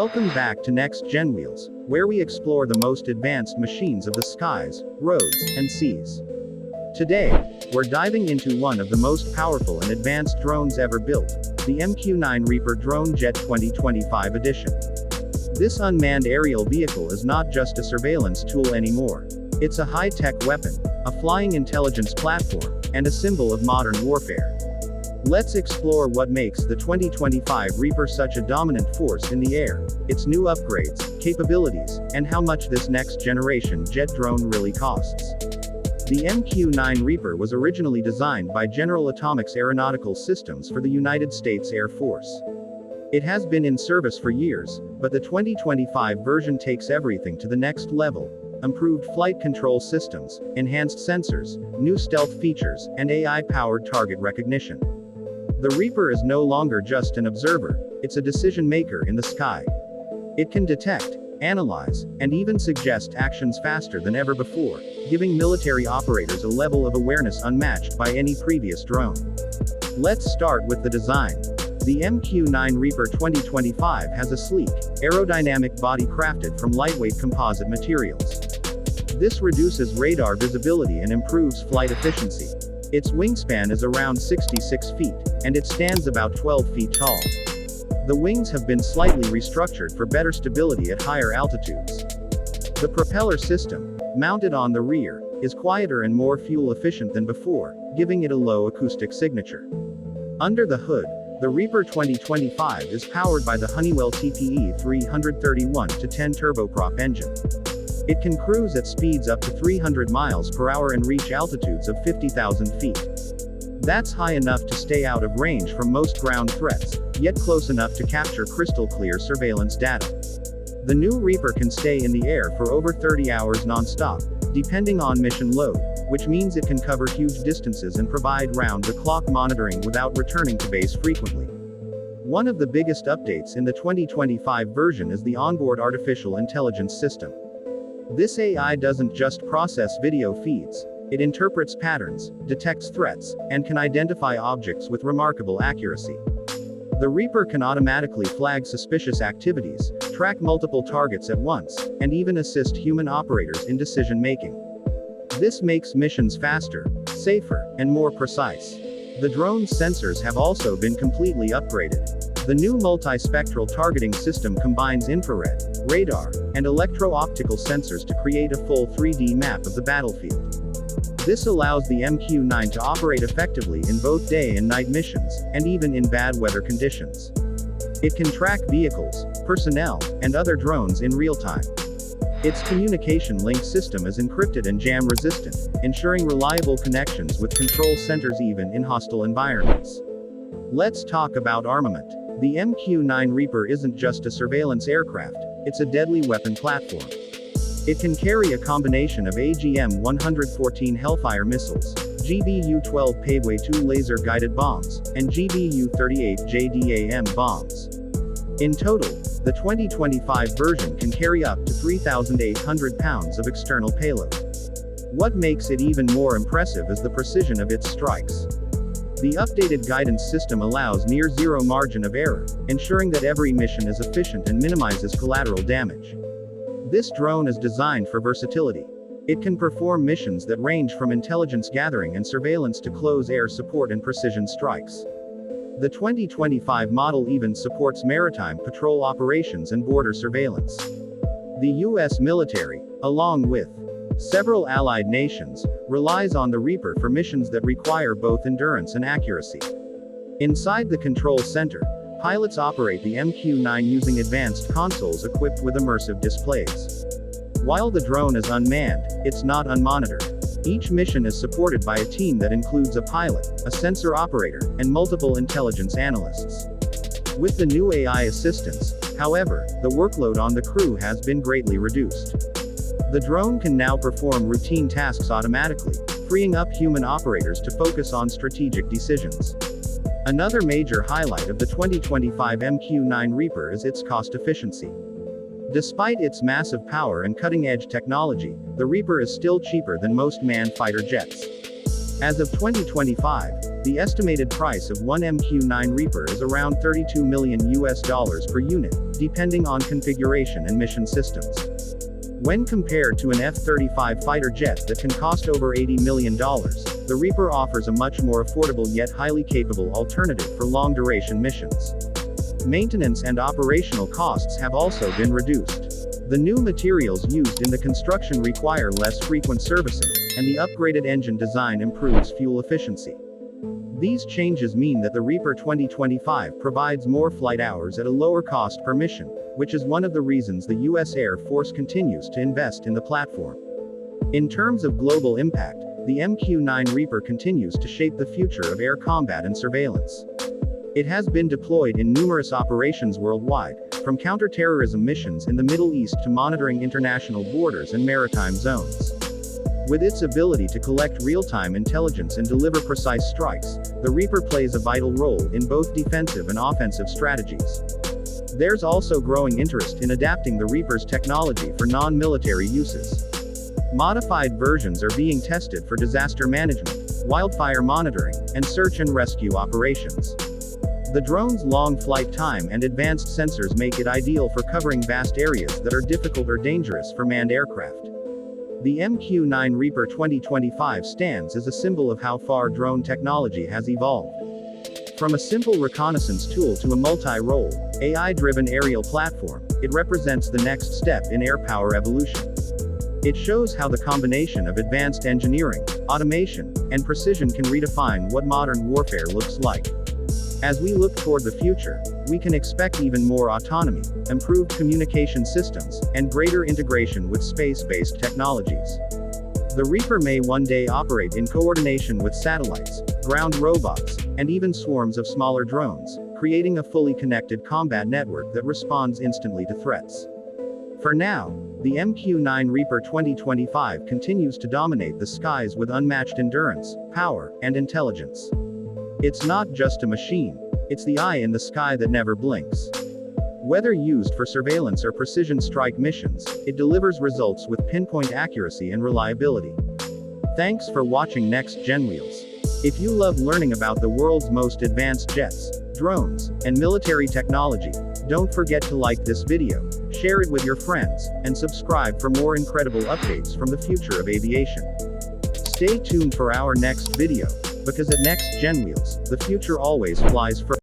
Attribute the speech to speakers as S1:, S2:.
S1: Welcome back to Next Genwheels, where we explore the most advanced machines of the skies, roads, and seas. Today, we're diving into one of the most powerful and advanced drones ever built, the MQ-9 Reaper Drone Jet 2025 edition. This unmanned aerial vehicle is not just a surveillance tool anymore. It's a high-tech weapon, a flying intelligence platform, and a symbol of modern warfare. Let's explore what makes the 2025 Reaper such a dominant force in the air, its new upgrades, capabilities, and how much this next-generation jet drone really costs. The MQ-9 Reaper was originally designed by General Atomics Aeronautical Systems for the United States Air Force. It has been in service for years, but the 2025 version takes everything to the next level. Improved flight control systems, enhanced sensors, new stealth features, and AI-powered target recognition. The Reaper is no longer just an observer, it's a decision maker in the sky. It can detect, analyze, and even suggest actions faster than ever before, giving military operators a level of awareness unmatched by any previous drone. Let's start with the design. The MQ-9 Reaper 2025 has a sleek, aerodynamic body crafted from lightweight composite materials. This reduces radar visibility and improves flight efficiency. Its wingspan is around 66 feet, and it stands about 12 feet tall. The wings have been slightly restructured for better stability at higher altitudes. The propeller system, mounted on the rear, is quieter and more fuel efficient than before, giving it a low acoustic signature. Under the hood, the Reaper 2025 is powered by the Honeywell TPE 331-10 turboprop engine. It can cruise at speeds up to 300 miles per hour and reach altitudes of 50,000 feet. That's high enough to stay out of range from most ground threats, yet close enough to capture crystal clear surveillance data. The new Reaper can stay in the air for over 30 hours non-stop, depending on mission load, which means it can cover huge distances and provide round-the-clock monitoring without returning to base frequently. One of the biggest updates in the 2025 version is the onboard artificial intelligence system. This AI doesn't just process video feeds, it interprets patterns, detects threats, and can identify objects with remarkable accuracy. The Reaper can automatically flag suspicious activities, track multiple targets at once, and even assist human operators in decision-making. This makes missions faster, safer, and more precise. The drone's sensors have also been completely upgraded. The new multispectral targeting system combines infrared, radar, and electro-optical sensors to create a full 3D map of the battlefield. This allows the MQ-9 to operate effectively in both day and night missions, and even in bad weather conditions. It can track vehicles, personnel, and other drones in real time. Its communication link system is encrypted and jam-resistant, ensuring reliable connections with control centers even in hostile environments. Let's talk about armament. The MQ-9 Reaper isn't just a surveillance aircraft, it's a deadly weapon platform. It can carry a combination of AGM-114 Hellfire missiles, GBU-12 Paveway-2 laser-guided bombs, and GBU-38 JDAM bombs. In total, the 2025 version can carry up to 3,800 pounds of external payload. What makes it even more impressive is the precision of its strikes. The updated guidance system allows near-zero margin of error, ensuring that every mission is efficient and minimizes collateral damage. This drone is designed for versatility. It can perform missions that range from intelligence gathering and surveillance to close air support and precision strikes. The 2025 model even supports maritime patrol operations and border surveillance. The U.S. military, along with several allied nations, relies on the Reaper for missions that require both endurance and accuracy. Inside the control center, pilots operate the MQ-9 using advanced consoles equipped with immersive displays. While the drone is unmanned, it's not unmonitored. Each mission is supported by a team that includes a pilot, a sensor operator, and multiple intelligence analysts. With the new AI assistance, however, the workload on the crew has been greatly reduced. The drone can now perform routine tasks automatically, freeing up human operators to focus on strategic decisions. Another major highlight of the 2025 MQ-9 Reaper is its cost efficiency. Despite its massive power and cutting-edge technology, the Reaper is still cheaper than most manned fighter jets. As of 2025, The estimated price of one MQ-9 Reaper is around $32 million per unit, depending on configuration and mission systems. When compared to an F-35 fighter jet that can cost over $80 million, the Reaper offers a much more affordable yet highly capable alternative for long-duration missions. Maintenance and operational costs have also been reduced. The new materials used in the construction require less frequent servicing, and the upgraded engine design improves fuel efficiency. These changes mean that the Reaper 2025 provides more flight hours at a lower cost per mission, which is one of the reasons the U.S. Air Force continues to invest in the platform. In terms of global impact, the MQ-9 Reaper continues to shape the future of air combat and surveillance. It has been deployed in numerous operations worldwide, from counter-terrorism missions in the Middle East to monitoring international borders and maritime zones. With its ability to collect real-time intelligence and deliver precise strikes, the Reaper plays a vital role in both defensive and offensive strategies. There's also growing interest in adapting the Reaper's technology for non-military uses. Modified versions are being tested for disaster management, wildfire monitoring, and search and rescue operations. The drone's long flight time and advanced sensors make it ideal for covering vast areas that are difficult or dangerous for manned aircraft. The MQ-9 Reaper 2025 stands as a symbol of how far drone technology has evolved. From a simple reconnaissance tool to a multi-role, AI-driven aerial platform, it represents the next step in air power evolution. It shows how the combination of advanced engineering, automation, and precision can redefine what modern warfare looks like. As we look toward the future, we can expect even more autonomy, improved communication systems, and greater integration with space-based technologies. The Reaper may one day operate in coordination with satellites, ground robots, and even swarms of smaller drones, creating a fully connected combat network that responds instantly to threats. For now, the MQ-9 Reaper 2025 continues to dominate the skies with unmatched endurance, power, and intelligence. It's not just a machine, it's the eye in the sky that never blinks. Whether used for surveillance or precision strike missions, it delivers results with pinpoint accuracy and reliability. Thanks for watching Next Genwheels. If you love learning about the world's most advanced jets, drones, and military technology, don't forget to like this video, share it with your friends, and subscribe for more incredible updates from the future of aviation. Stay tuned for our next video, because at Next Genwheels, the future always flies first.